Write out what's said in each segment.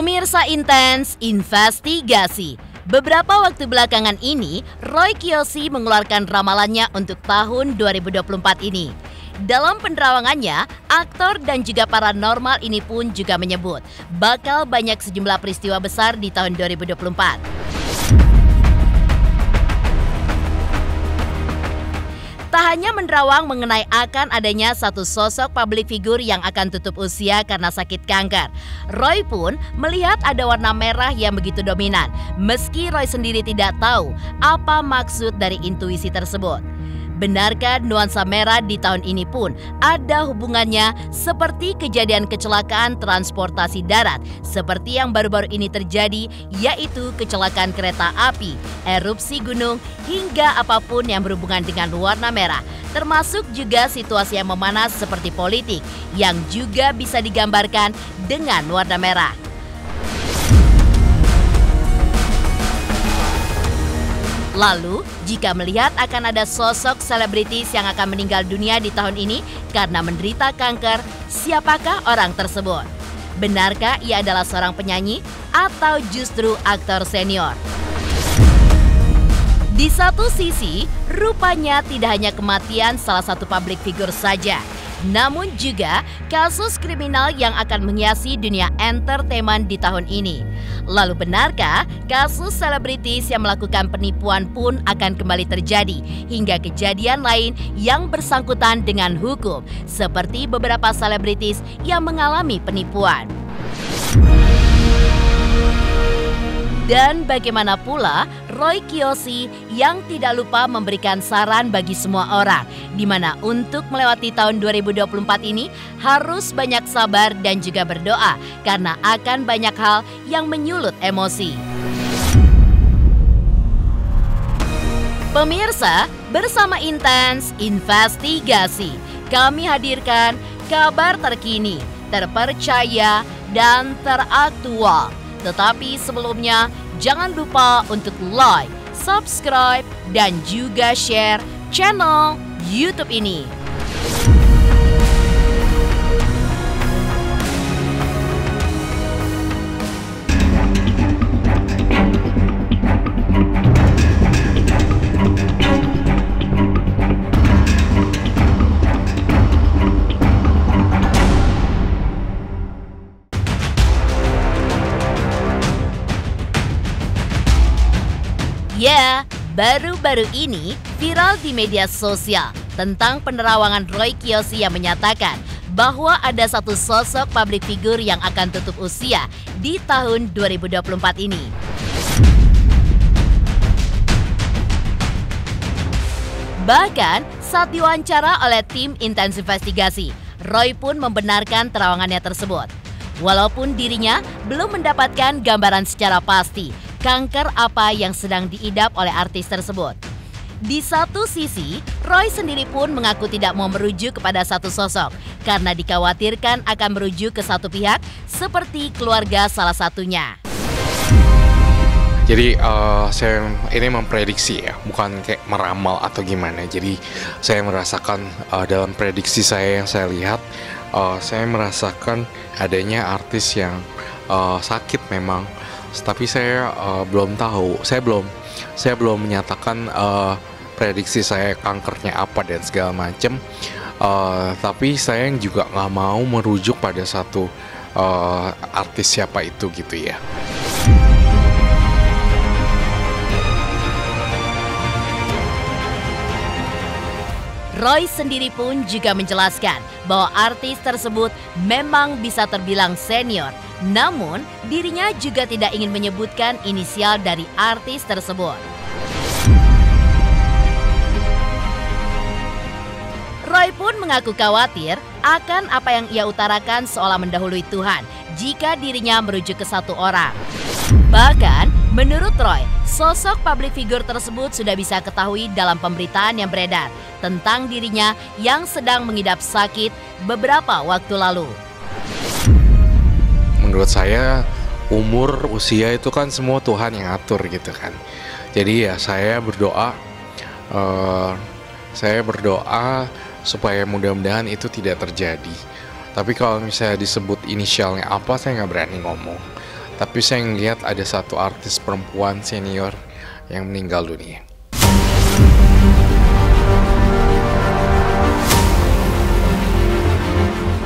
Pemirsa Intens Investigasi. Beberapa waktu belakangan ini, Roy Kiyoshi mengeluarkan ramalannya untuk tahun 2024 ini. Dalam penerawangannya, aktor dan juga paranormal ini pun juga menyebut bakal banyak sejumlah peristiwa besar di tahun 2024. Tak hanya menerawang mengenai akan adanya satu sosok public figure yang akan tutup usia karena sakit kanker, Roy pun melihat ada warna merah yang begitu dominan, meski Roy sendiri tidak tahu apa maksud dari intuisi tersebut. Benarkah nuansa merah di tahun ini pun ada hubungannya seperti kejadian kecelakaan transportasi darat seperti yang baru-baru ini terjadi, yaitu kecelakaan kereta api, erupsi gunung, hingga apapun yang berhubungan dengan warna merah, termasuk juga situasi yang memanas seperti politik yang juga bisa digambarkan dengan warna merah. Lalu, jika melihat akan ada sosok selebritis yang akan meninggal dunia di tahun ini karena menderita kanker, siapakah orang tersebut? Benarkah ia adalah seorang penyanyi atau justru aktor senior? Di satu sisi, rupanya tidak hanya kematian salah satu public figure saja, namun juga kasus kriminal yang akan menghiasi dunia entertainment di tahun ini. Lalu benarkah kasus selebritis yang melakukan penipuan pun akan kembali terjadi hingga kejadian lain yang bersangkutan dengan hukum seperti beberapa selebritis yang mengalami penipuan? Dan bagaimana pula Roy Kiyoshi yang tidak lupa memberikan saran bagi semua orang, di mana untuk melewati tahun 2024 ini harus banyak sabar dan juga berdoa karena akan banyak hal yang menyulut emosi. Pemirsa, bersama Intens Investigasi, kami hadirkan kabar terkini, terpercaya, dan teraktual. Tetapi sebelumnya, jangan lupa untuk like, subscribe, dan juga share channel YouTube ini. Ya, baru-baru ini viral di media sosial tentang penerawangan Roy Kiyoshi yang menyatakan bahwa ada satu sosok public figure yang akan tutup usia di tahun 2024 ini. Bahkan saat diwawancara oleh tim Intens Investigasi, Roy pun membenarkan terawangannya tersebut. Walaupun dirinya belum mendapatkan gambaran secara pasti kanker apa yang sedang diidap oleh artis tersebut. Di satu sisi, Roy sendiri pun mengaku tidak mau merujuk kepada satu sosok karena dikhawatirkan akan merujuk ke satu pihak seperti keluarga salah satunya. Jadi saya ini memprediksi ya, bukan kayak meramal atau gimana. Jadi saya merasakan dalam prediksi saya yang saya lihat, saya merasakan adanya artis yang sakit memang. Tapi saya belum tahu, saya belum menyatakan prediksi saya kankernya apa dan segala macam. Tapi saya juga nggak mau merujuk pada satu artis siapa itu gitu ya. Roy sendiri pun juga menjelaskan bahwa artis tersebut memang bisa terbilang senior, namun dirinya juga tidak ingin menyebutkan inisial dari artis tersebut. Roy pun mengaku khawatir akan apa yang ia utarakan seolah mendahului Tuhan jika dirinya merujuk ke satu orang. Bahkan, menurut Roy, sosok public figure tersebut sudah bisa ketahui dalam pemberitaan yang beredar tentang dirinya yang sedang mengidap sakit beberapa waktu lalu. Menurut saya, umur, usia itu kan semua Tuhan yang atur gitu kan. Jadi ya saya berdoa supaya mudah-mudahan itu tidak terjadi. Tapi kalau misalnya disebut inisialnya apa, saya nggak berani ngomong. Tapi saya ngeliat ada satu artis perempuan senior yang meninggal dunia.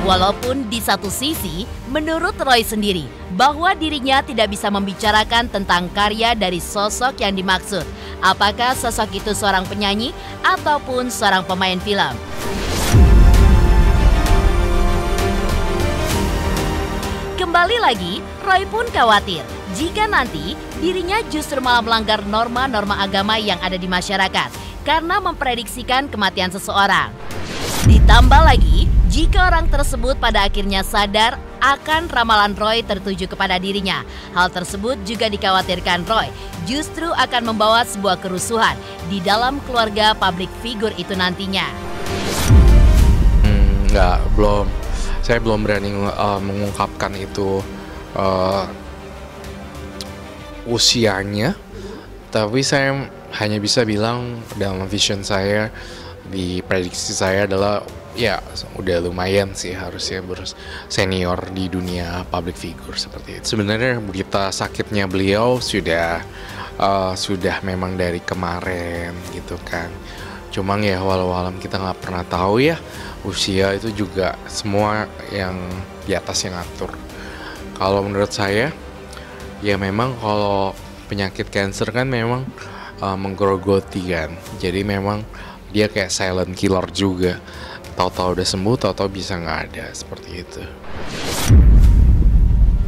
Walaupun di satu sisi, menurut Roy sendiri, bahwa dirinya tidak bisa membicarakan tentang karya dari sosok yang dimaksud. Apakah sosok itu seorang penyanyi ataupun seorang pemain film? Kembali lagi, Roy pun khawatir jika nanti dirinya justru malah melanggar norma-norma agama yang ada di masyarakat karena memprediksikan kematian seseorang. Ditambah lagi, jika orang tersebut pada akhirnya sadar akan ramalan Roy tertuju kepada dirinya, hal tersebut juga dikhawatirkan Roy justru akan membawa sebuah kerusuhan di dalam keluarga publik figur itu nantinya. Belum. Saya belum berani mengungkapkan itu usianya, tapi saya hanya bisa bilang dalam vision saya, di prediksi saya adalah ya udah lumayan sih harusnya senior di dunia public figure seperti itu. Sebenarnya berita sakitnya beliau sudah memang dari kemarin gitu kan. Cuma ya walau alam kita nggak pernah tahu ya, usia itu juga semua yang di atas yang ngatur. Kalau menurut saya ya memang kalau penyakit cancer kan memang menggerogoti kan. Jadi memang dia kayak silent killer juga. Tahu-tahu udah sembuh, tahu-tahu bisa nggak ada, seperti itu.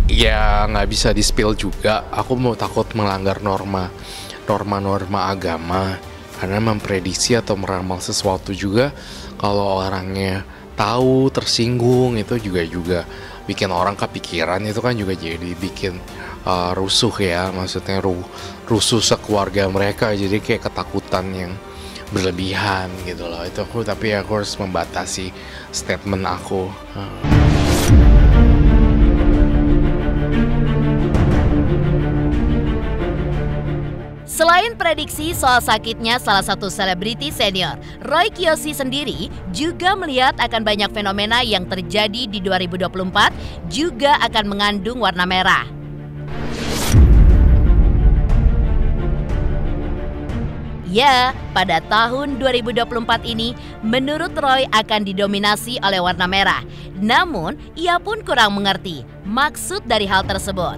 Ya nggak bisa di-spill juga. Aku mau takut melanggar norma agama karena memprediksi atau meramal sesuatu juga. Kalau orangnya tahu, tersinggung, itu juga bikin orang kepikiran, itu kan juga jadi bikin rusuh ya. Maksudnya rusuh sekeluarga mereka, jadi kayak ketakutan yang berlebihan gitu loh. Itu tapi aku harus membatasi statement aku. Selain prediksi soal sakitnya salah satu selebriti senior, Roy Kiyoshi sendiri juga melihat akan banyak fenomena yang terjadi di 2024 juga akan mengandung warna merah. Ya, pada tahun 2024 ini, menurut Roy akan didominasi oleh warna merah. Namun, ia pun kurang mengerti maksud dari hal tersebut.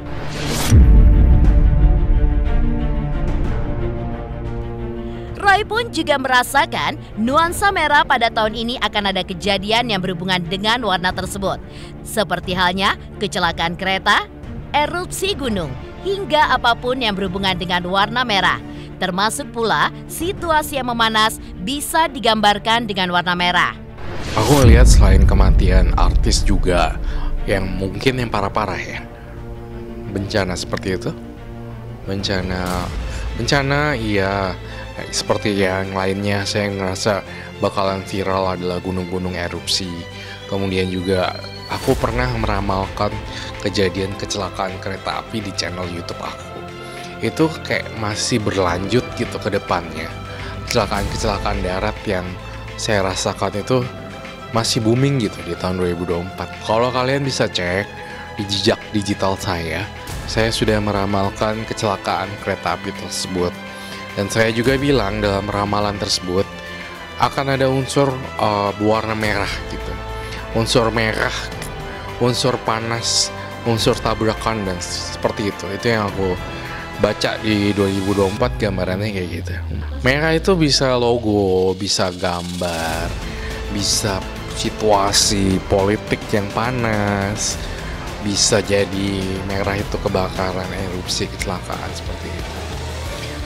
Roy pun juga merasakan nuansa merah pada tahun ini akan ada kejadian yang berhubungan dengan warna tersebut. Seperti halnya kecelakaan kereta, erupsi gunung, hingga apapun yang berhubungan dengan warna merah. Termasuk pula situasi yang memanas bisa digambarkan dengan warna merah. Aku lihat selain kematian artis juga yang mungkin yang parah-parah ya. Bencana seperti itu. Bencana iya, seperti yang lainnya saya ngerasa bakalan viral adalah gunung-gunung erupsi. Kemudian juga aku pernah meramalkan kejadian kecelakaan kereta api di channel YouTube aku. Itu kayak masih berlanjut gitu ke depannya. Kecelakaan darat yang saya rasakan itu masih booming gitu di tahun 2024. Kalau kalian bisa cek di jejak digital saya sudah meramalkan kecelakaan kereta api tersebut. Dan saya juga bilang dalam ramalan tersebut akan ada unsur berwarna merah gitu. Unsur merah, unsur panas, unsur tabrakan dan seperti itu. Itu yang aku baca di 2024 gambarannya kayak gitu. Merah itu bisa logo, bisa gambar, bisa situasi politik yang panas, bisa jadi merah itu kebakaran, erupsi, kecelakaan seperti itu.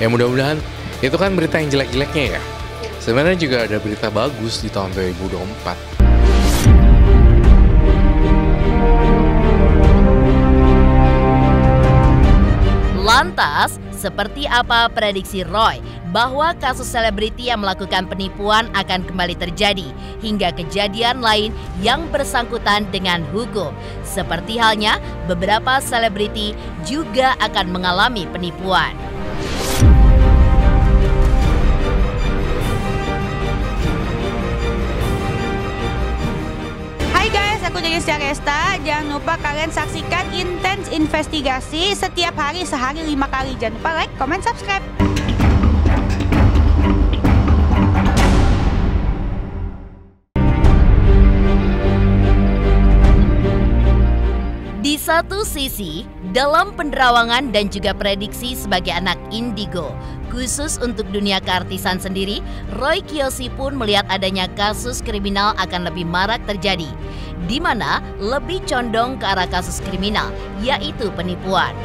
Ya mudah-mudahan itu kan berita yang jelek-jeleknya ya. Sebenarnya juga ada berita bagus di tahun 2024. Lantas, seperti apa prediksi Roy bahwa kasus selebriti yang melakukan penipuan akan kembali terjadi hingga kejadian lain yang bersangkutan dengan hukum? Seperti halnya beberapa selebriti juga akan mengalami penipuan. Hai guys, aku jadi Indonesia Resta. Jangan lupa kalian saksikan Intens Investigasi setiap hari, sehari 5 kali. Jangan lupa like, comment, subscribe. Di satu sisi, dalam penerawangan dan juga prediksi sebagai anak indigo, khusus untuk dunia keartisan sendiri, Roy Kiyoshi pun melihat adanya kasus kriminal akan lebih marak terjadi, di mana lebih condong ke arah kasus kriminal, yaitu penipuan.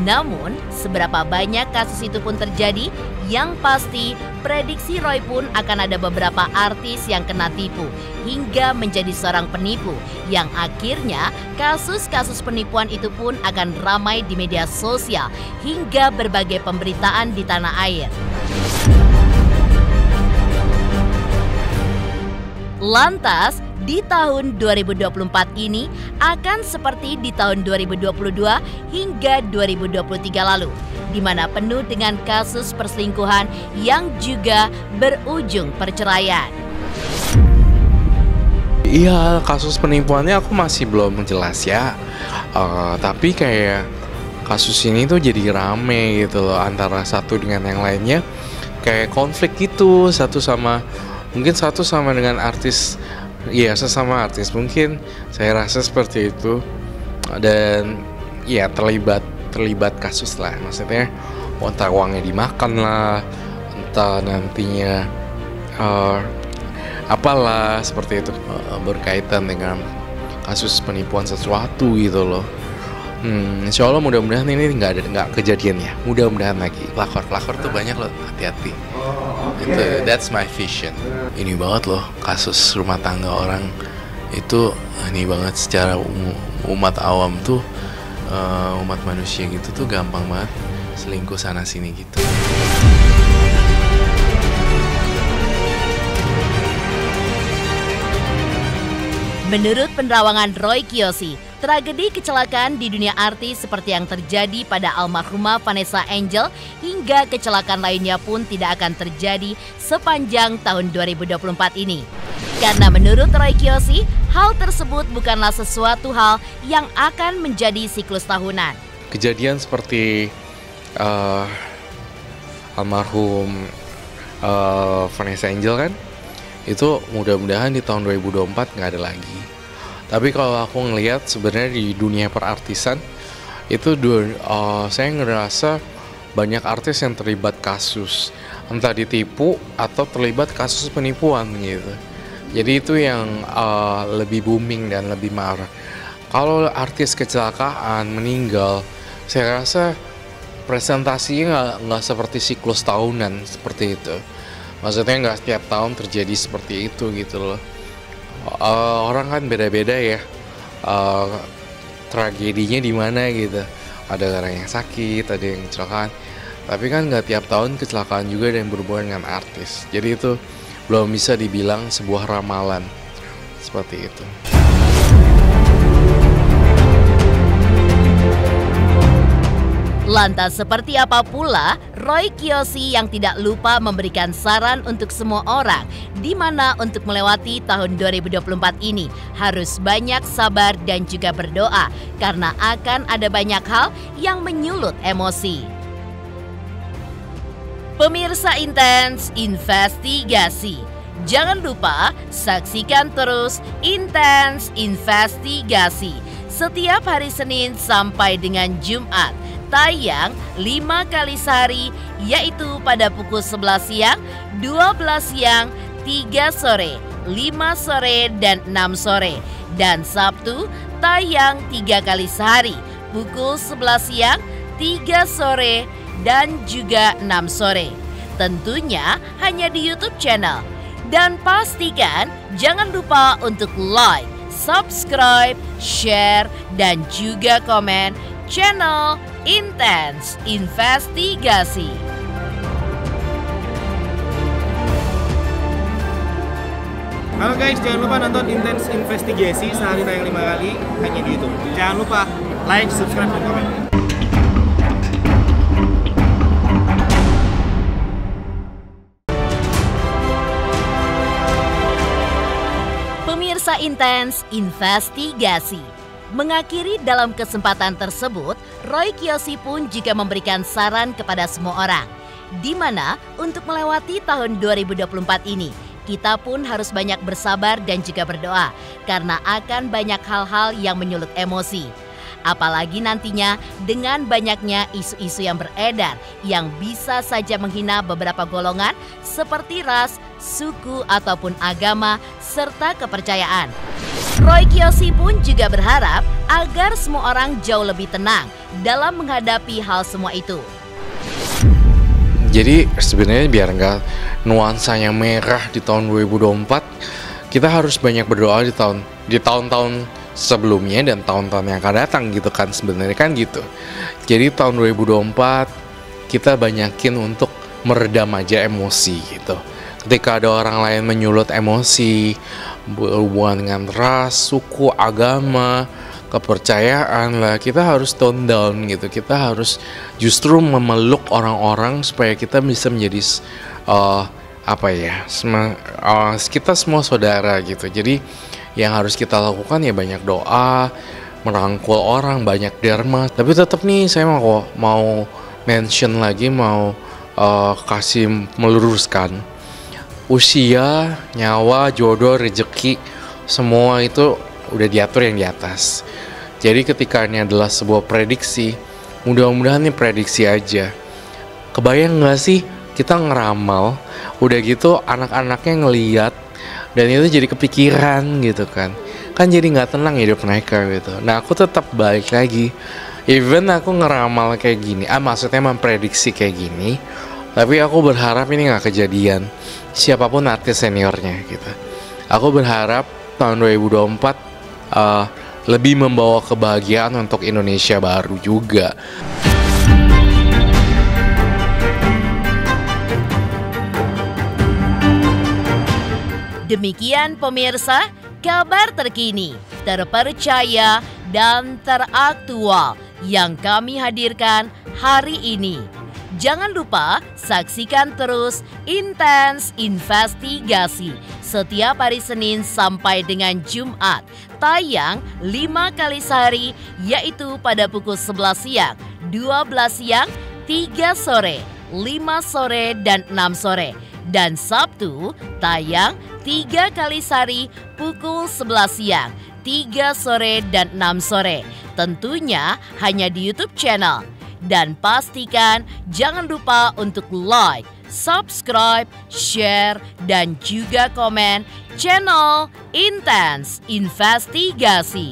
Namun, seberapa banyak kasus itu pun terjadi, yang pasti prediksi Roy pun akan ada beberapa artis yang kena tipu hingga menjadi seorang penipu, yang akhirnya kasus-kasus penipuan itu pun akan ramai di media sosial hingga berbagai pemberitaan di tanah air. Lantas, di tahun 2024 ini akan seperti di tahun 2022 hingga 2023 lalu, di mana penuh dengan kasus perselingkuhan yang juga berujung perceraian. Iya, kasus penipuannya aku masih belum jelas ya. Tapi kayak kasus ini tuh jadi rame gitu loh, antara satu dengan yang lainnya. Kayak konflik gitu, satu sama dengan artis. Iya, sesama artis mungkin, saya rasa seperti itu. Dan ya terlibat kasus lah, maksudnya entah uangnya dimakan lah, entah nantinya apalah seperti itu, berkaitan dengan kasus penipuan sesuatu gitu loh. Insya Allah mudah-mudahan ini nggak kejadian ya, mudah-mudahan lagi. Pelakor tuh banyak loh, hati-hati. Itu that's my vision. Ini banget loh kasus rumah tangga orang itu, ini banget secara umat awam tuh, umat manusia gitu tuh gampang banget selingkuh sana sini gitu. Menurut penerawangan Roy Kiyoshi, tragedi kecelakaan di dunia artis seperti yang terjadi pada almarhumah Vanessa Angel hingga kecelakaan lainnya pun tidak akan terjadi sepanjang tahun 2024 ini. Karena menurut Roy Kiyoshi, hal tersebut bukanlah sesuatu hal yang akan menjadi siklus tahunan. Kejadian seperti almarhum Vanessa Angel kan, itu mudah-mudahan di tahun 2024 nggak ada lagi. Tapi kalau aku ngelihat sebenarnya di dunia perartisan itu saya ngerasa banyak artis yang terlibat kasus, entah ditipu atau terlibat kasus penipuan gitu. Jadi itu yang lebih booming dan lebih marak. Kalau artis kecelakaan meninggal, saya rasa presentasinya nggak seperti siklus tahunan seperti itu. Maksudnya nggak setiap tahun terjadi seperti itu gitu loh. Orang kan beda-beda ya, tragedinya di mana gitu. Ada orang yang sakit, ada yang kecelakaan. Tapi kan nggak tiap tahun kecelakaan juga dan berhubungan dengan artis. Jadi itu belum bisa dibilang sebuah ramalan seperti itu. Lantas seperti apa pula Roy Kiyoshi yang tidak lupa memberikan saran untuk semua orang, di mana untuk melewati tahun 2024 ini harus banyak sabar dan juga berdoa karena akan ada banyak hal yang menyulut emosi. Pemirsa Intens Investigasi, jangan lupa saksikan terus Intens Investigasi setiap hari Senin sampai dengan Jumat. Tayang 5 kali sehari, yaitu pada pukul 11 siang, 12 siang, 3 sore, 5 sore, dan 6 sore. Dan Sabtu tayang 3 kali sehari, pukul 11 siang, 3 sore, dan juga 6 sore. Tentunya hanya di YouTube channel. Dan pastikan jangan lupa untuk like, subscribe, share, dan juga komen channel Intens Investigasi. Halo guys, jangan lupa nonton Intens Investigasi sehari tayang 5 kali hanya di YouTube. Jangan lupa like, subscribe, dan komen. Intens Investigasi. Mengakhiri dalam kesempatan tersebut, Roy Kiyoshi pun juga memberikan saran kepada semua orang, di mana untuk melewati tahun 2024 ini, kita pun harus banyak bersabar dan juga berdoa, karena akan banyak hal-hal yang menyulut emosi. Apalagi nantinya dengan banyaknya isu-isu yang beredar yang bisa saja menghina beberapa golongan seperti ras, suku, ataupun agama, serta kepercayaan. Roy Kiyoshi pun juga berharap agar semua orang jauh lebih tenang dalam menghadapi hal semua itu. Jadi sebenarnya biar nggak nuansanya merah di tahun 2024, kita harus banyak berdoa di tahun-tahun sebelumnya dan tahun-tahun yang akan datang gitu kan, sebenarnya kan gitu. Jadi tahun 2024 kita banyakin untuk meredam aja emosi gitu. Ketika ada orang lain menyulut emosi berhubungan dengan ras, suku, agama, kepercayaan lah, kita harus tone down gitu. Kita harus justru memeluk orang-orang supaya kita bisa menjadi kita semua saudara gitu. Jadi yang harus kita lakukan ya banyak doa, merangkul orang, banyak dharma. Tapi tetap nih saya mau mention lagi, mau kasih meluruskan. Usia, nyawa, jodoh, rezeki, semua itu udah diatur yang di atas. Jadi ketika ini adalah sebuah prediksi, mudah-mudahan nih prediksi aja. Kebayang gak sih kita ngeramal, udah gitu anak-anaknya ngeliat, dan itu jadi kepikiran gitu kan jadi nggak tenang hidup mereka gitu. Nah aku tetap balik lagi, even aku ngeramal kayak gini, maksudnya memprediksi kayak gini, tapi aku berharap ini nggak kejadian siapapun artis seniornya gitu. Aku berharap tahun 2024 lebih membawa kebahagiaan untuk Indonesia baru juga. Demikian pemirsa, kabar terkini, terpercaya, dan teraktual yang kami hadirkan hari ini. Jangan lupa saksikan terus Intens Investigasi setiap hari Senin sampai dengan Jumat. Tayang 5 kali sehari, yaitu pada pukul 11 siang, 12 siang, 3 sore, 5 sore, dan 6 sore. Dan Sabtu tayang 3 kali sehari pukul 11 siang, 3 sore, dan 6 sore. Tentunya hanya di YouTube channel. Dan pastikan jangan lupa untuk like, subscribe, share, dan juga komen channel Intens Investigasi.